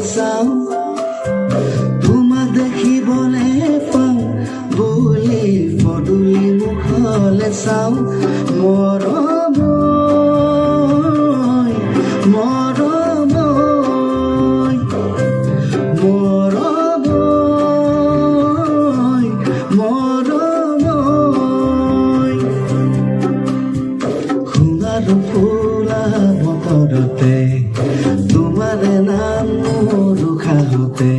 চাওঁ তোমাক দেখিবলে পাওঁ বুলি পদূলি মুখলে চাওঁ মৰমৈ মৰমৈ মৰমৈ মৰমৈ সোণাৰ ফুলা বতৰতে তোমাৰ নাম মোৰ উশাহতে